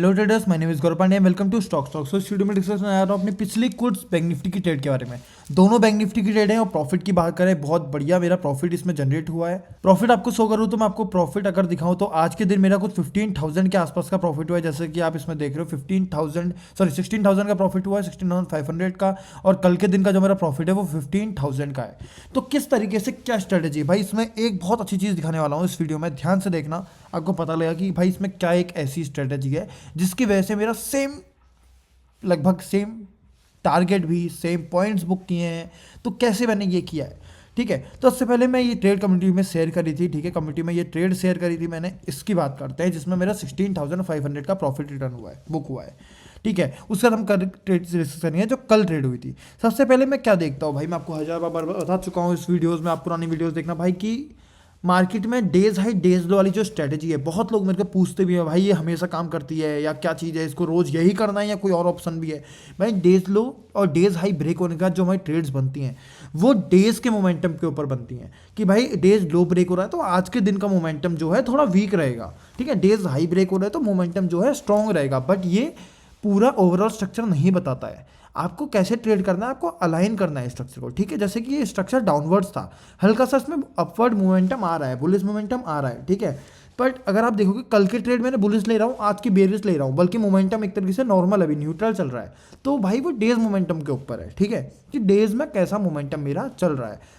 Hello traders, my name is Gaurav Pandya. Welcome to Stock Stock. So इस video में discuss करने आ रहा हूँ अपनी पिछली कुछ बैंक निफ्टी की ट्रेड के बारे में। दोनों बैंक निफ्टी की ट्रेड है और प्रॉफिट की बात करें, बहुत बढ़िया मेरा प्रॉफिट इसमें जनरेट हुआ है। प्रॉफिट आपको शो करूँ तो मैं आपको प्रॉफिट अगर दिखाऊँ तो आज के दिन मेरा कुछ 15,000 के आसपास का प्रॉफिट हुआ है। जैसे कि आप इसमें देख रहे हो 16,000 का प्रॉफिट हुआ है, 16,500 का। और कल के दिन का जो मेरा प्रॉफिट है वो 15,000 का है। तो किस तरीके से क्या स्ट्रेटेजी भाई, इसमें एक बहुत अच्छी चीज़ दिखाने वाला हूँ इस वीडियो में, ध्यान से देखना। आपको पता लगेगा कि भाई इसमें क्या एक ऐसी स्ट्रेटेजी है जिसकी वजह से मेरा लगभग सेम टारगेट भी सेम पॉइंट्स बुक किए हैं। तो कैसे मैंने ये किया है, ठीक है। तो उससे पहले मैं ये ट्रेड कम्युनिटी में शेयर करी थी, ठीक है, कम्युनिटी में ये ट्रेड शेयर करी थी मैंने। इसकी बात करते हैं जिसमें मेरा 16,500 का प्रॉफिट रिटर्न हुआ है, बुक हुआ है, ठीक है। उसके बाद हम ट्रेड डिस्कस करेंगे जो कल ट्रेड हुई थी। सबसे पहले मैं क्या देखता हूँ भाई, मैं आपको 1000 बार बता चुका हूँ इस वीडियोज़ में, आप पुरानी वीडियोज़ देखना भाई कि मार्केट में डेज हाई डेज लो वाली जो स्ट्रेटेजी है, बहुत लोग मेरे को पूछते भी हैं भाई ये हमेशा काम करती है या क्या चीज़ है, इसको रोज़ यही करना है या कोई और ऑप्शन भी है। भाई डेज लो और डेज हाई ब्रेक होने के बाद जो हमारी ट्रेड्स बनती हैं वो डेज के मोमेंटम के ऊपर बनती हैं। कि भाई डेज लो ब्रेक हो रहा है तो आज के दिन का मोमेंटम जो है थोड़ा वीक रहेगा, ठीक है। डेज हाई ब्रेक हो रहा है तो मोमेंटम जो है स्ट्रॉन्ग रहेगा। बट ये पूरा ओवरऑल स्ट्रक्चर नहीं बताता है आपको कैसे ट्रेड करना है, आपको अलाइन करना है स्ट्रक्चर को, ठीक है। जैसे कि ये स्ट्रक्चर डाउनवर्ड्स था, हल्का सा इसमें अपवर्ड मोमेंटम आ रहा है, बुलिश मोमेंटम आ रहा है, ठीक है। बट अगर आप देखोगे कल के ट्रेड मैंने बुलिश ले रहा हूँ, आज की बेरिश ले रहा हूँ, बल्कि मोमेंटम एक तरीके से नॉर्मल अभी न्यूट्रल चल रहा है। तो भाई वो डेज मोमेंटम के ऊपर है, ठीक है, कि डेज में कैसा मोमेंटम मेरा चल रहा है।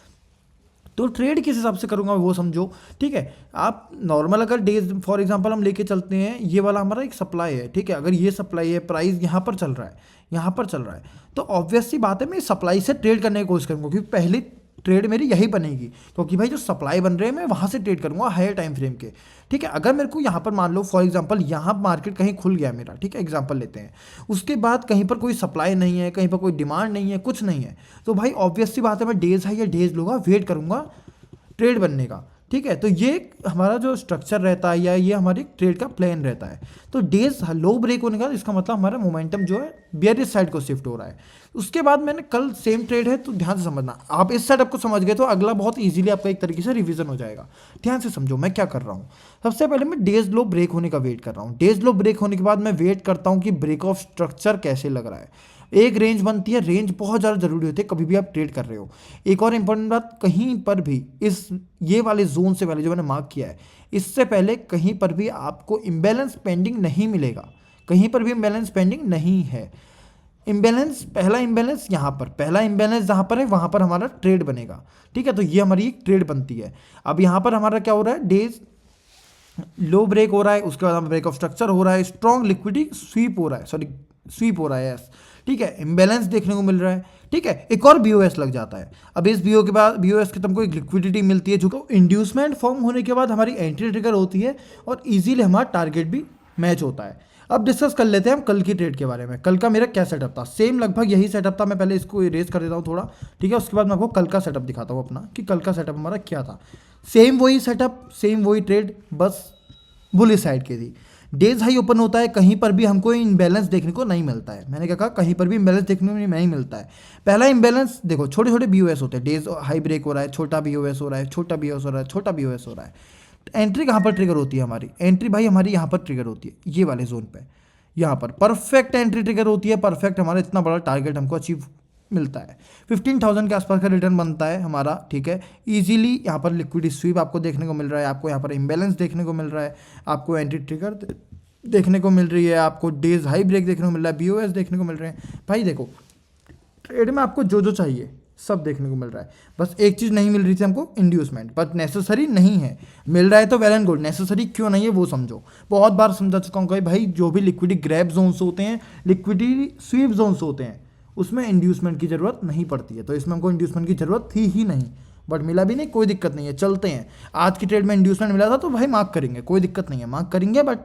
तो ट्रेड किस हिसाब से करूंगा वो समझो, ठीक है। आप नॉर्मल अगर डेज फॉर एग्जांपल हम लेके चलते हैं, ये वाला हमारा एक सप्लाई है, ठीक है। अगर ये सप्लाई है, प्राइस यहाँ पर चल रहा है, यहाँ पर चल रहा है, तो ऑब्वियस सी बात है मैं सप्लाई से ट्रेड करने की कोशिश करूँगा, क्योंकि पहली ट्रेड मेरी यही बनेगी। क्योंकि भाई जो सप्लाई बन रहे हैं मैं वहाँ से ट्रेड करूँगा हायर टाइम फ्रेम के, ठीक है। अगर मेरे को यहाँ पर मान लो फॉर एग्जांपल यहाँ मार्केट कहीं खुल गया मेरा, ठीक है, एग्जांपल लेते हैं, उसके बाद कहीं पर कोई सप्लाई नहीं है, कहीं पर कोई डिमांड नहीं है, कुछ नहीं है, तो भाई ऑब्वियस सी बात है मैं डेज हाई या डेज लो का वेट करूँगा ट्रेड बनने का, ठीक है। तो ये हमारा जो स्ट्रक्चर रहता है या ये हमारी ट्रेड का प्लान रहता है। तो डेज लो ब्रेक होने का इसका मतलब हमारा मोमेंटम जो है बियरिश साइड को शिफ्ट हो रहा है। उसके बाद मैंने कल सेम ट्रेड है, तो ध्यान से समझना। आप इस सेटअप को समझ गए तो अगला बहुत इजीली आपका एक तरीके से रिवीजन हो जाएगा। ध्यान से समझो मैं क्या कर रहा हूँ। सबसे पहले मैं डेज लो ब्रेक होने का वेट कर रहा हूँ। डेज लो ब्रेक होने के बाद मैं वेट करता हूँ कि ब्रेक ऑफ स्ट्रक्चर कैसे लग रहा है। एक रेंज बनती है, रेंज बहुत ज़्यादा जरूरी होती है कभी भी आप ट्रेड कर रहे हो। एक और इंपॉर्टेंट बात, कहीं पर भी इस ये वाले जोन से पहले जो मैंने मार्क किया है, इससे पहले कहीं पर भी आपको इम्बैलेंस पेंडिंग नहीं मिलेगा, कहीं पर भी इम्बैलेंस पेंडिंग नहीं है। इम्बैलेंस, पहला इम्बैलेंस यहाँ पर, पहला इम्बैलेंस जहाँ पर है वहाँ पर हमारा ट्रेड बनेगा, ठीक है। तो ये हमारी एक ट्रेड बनती है। अब यहाँ पर हमारा क्या हो रहा है, डेज लो ब्रेक हो रहा है, उसके बाद हमें ब्रेक ऑफ स्ट्रक्चर हो रहा है, स्ट्रॉन्ग लिक्विडिटी स्वीप हो रहा है, सॉरी स्वीप हो रहा है, यस, ठीक है। इम्बैलेंस देखने को मिल रहा है, ठीक है। एक और बीओएस लग जाता है। अब इस बीओ के बाद बीओएस के तुमको एक लिक्विडिटी मिलती है, जो तो इंड्यूसमेंट फॉर्म होने के बाद हमारी एंट्री ट्रिगर होती है और इजीली हमारा टारगेट भी मैच होता है। अब डिस्कस कर लेते हैं हम कल की ट्रेड के बारे में। कल का मेरा क्या सेटअप था, सेम लगभग यही सेटअप था। मैं पहले इसको इरेज कर देता हूँ थोड़ा, ठीक है। उसके बाद मैं आपको कल का सेटअप दिखाता हूँ अपना, कि कल का सेटअप हमारा क्या था। सेम वही सेटअप, सेम वही ट्रेड, बस बुलिश साइड की थी। डेज हाई ओपन होता है, कहीं पर भी हमको इम्बैलेंस देखने को नहीं मिलता है। मैंने क्या कहा, कहीं पर भी इम्बैलेंस देखने को नहीं मिलता है। पहला इम्बैलेंस देखो, छोटे छोटे बीओएस होते हैं, डेज हाई ब्रेक हो रहा है, छोटा बीओएस हो रहा है, छोटा बीओएस हो रहा है, छोटा बीओएस हो रहा है। एंट्री कहाँ पर ट्रिगर होती है हमारी, एंट्री भाई हमारी यहाँ पर ट्रिगर होती है, ये वाले जोन पे, यहाँ पर परफेक्ट एंट्री ट्रिगर होती है, परफेक्ट हमारा इतना बड़ा टारगेट हमको अचीव मिलता है। 15,000 के आसपास का रिटर्न बनता है हमारा, ठीक है। इजीली यहाँ पर लिक्विडिटी स्वीप आपको देखने को मिल रहा है, आपको यहाँ पर इम्बैलेंस देखने को मिल रहा है, आपको एंट्री ट्रिगर देखने को मिल रही है, आपको डेज हाई ब्रेक देखने को मिल रहा है, बीओएस देखने को मिल रहे हैं। भाई देखो ट्रेड में आपको जो जो चाहिए सब देखने को मिल रहा है। बस एक चीज़ नहीं मिल रही थी हमको, इंड्यूसमेंट, बट नेसेसरी नहीं है। मिल रहा है तो वेल एंड गुड, नेसेसरी क्यों नहीं है वो समझो। बहुत बार समझा चुका हूँ कि भाई जो भी लिक्विडिटी ग्रैब जोन्स होते हैं, लिक्विडिटी स्वीप जोन्स होते हैं, उसमें इंड्यूसमेंट की ज़रूरत नहीं पड़ती है। तो इसमें हमको इंड्यूसमेंट की ज़रूरत थी ही नहीं, बट मिला भी नहीं, कोई दिक्कत नहीं है, चलते हैं। आज की ट्रेड में इंड्यूसमेंट मिला था तो भाई मार्क करेंगे, कोई दिक्कत नहीं है, मार्क करेंगे। बट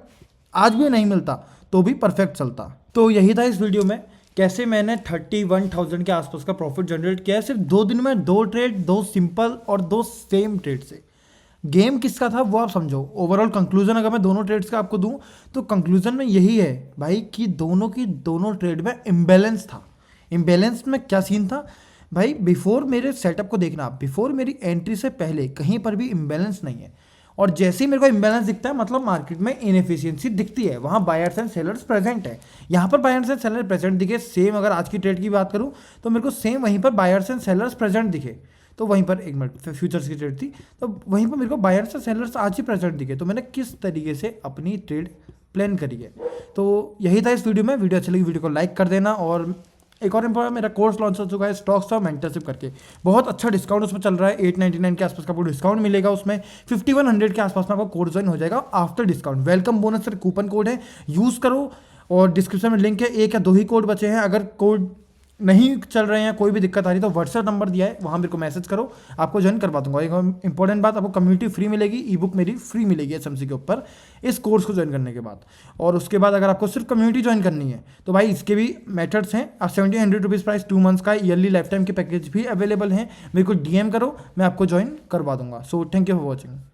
आज भी नहीं मिलता तो भी परफेक्ट चलता। तो यही था इस वीडियो में, कैसे मैंने 31,000 के आसपास का प्रॉफिट जनरेट किया है सिर्फ 2 दिन में, 2 ट्रेड, 2 सिंपल और 2 सेम ट्रेड से। गेम किसका था वो आप समझो। ओवरऑल कंक्लूजन अगर मैं दोनों ट्रेड्स का आपको दूं तो कंक्लूजन में यही है भाई कि दोनों की दोनों ट्रेड में इम्बैलेंस था। इम्बैलेंस में क्या सीन था भाई, बिफोर मेरे सेटअप को देखना, बिफोर मेरी एंट्री से पहले कहीं पर भी इम्बैलेंस नहीं है। और जैसे ही मेरे को इम्बैलेंस दिखता है मतलब मार्केट में इनएफिशिएंसी दिखती है, वहाँ बायर्स एंड सेलर्स प्रेजेंट है। यहाँ पर बायर्स एंड सेलर प्रेजेंट दिखे सेम, अगर आज की ट्रेड की बात करूँ तो मेरे को सेम वहीं पर बायर्स एंड सेलर्स प्रेजेंट दिखे। तो वहीं पर एक मिनट फ्यूचर्स की ट्रेड थी, तो वहीं पर मेरे को बायर्स एंड सेलर्स आज ही प्रेजेंट दिखे। तो मैंने किस तरीके से अपनी ट्रेड प्लान करी है, तो यही था इस वीडियो में। वीडियो अच्छी लगी वीडियो को लाइक कर देना। और एक और इंपॉर्टेंट, मेरा कोर्स लॉन्च हो चुका है स्टॉक्स और मेंटरशिप करके, बहुत अच्छा डिस्काउंट उसमें चल रहा है। 899 के आसपास का आपको डिस्काउंट मिलेगा, उसमें 5100 के आसपास में आपको कोर्स ज्वाइन हो जाएगा after discount. Welcome bonus sir coupon code है, यूज़ करो। और डिस्क्रिप्शन में लिंक है, 1 या 2 ही कोड बचे हैं। अगर कोड नहीं चल रहे हैं, कोई भी दिक्कत आ रही है तो व्हाट्सएप नंबर दिया है, वहाँ मेरे को मैसेज करो, आपको ज्वाइन करवा दूंगा। एक इंपॉर्टेंट बात, आपको कम्युनिटी फ्री मिलेगी, ई बुक मेरी फ्री मिलेगी एसएमसी के ऊपर इस कोर्स को ज्वाइन करने के बाद। और उसके बाद अगर आपको सिर्फ कम्युनिटी ज्वाइन करनी है तो भाई इसके भी मेथड्स हैं। आप 1700 रुपीज़ प्राइस 2 मंथ्स का ईयरली लाइफ टाइम के पैकेज भी अवेलेबल हैं। मेरे को डीएम करो, मैं आपको ज्वाइन करवा दूंगा। So thank you for watching.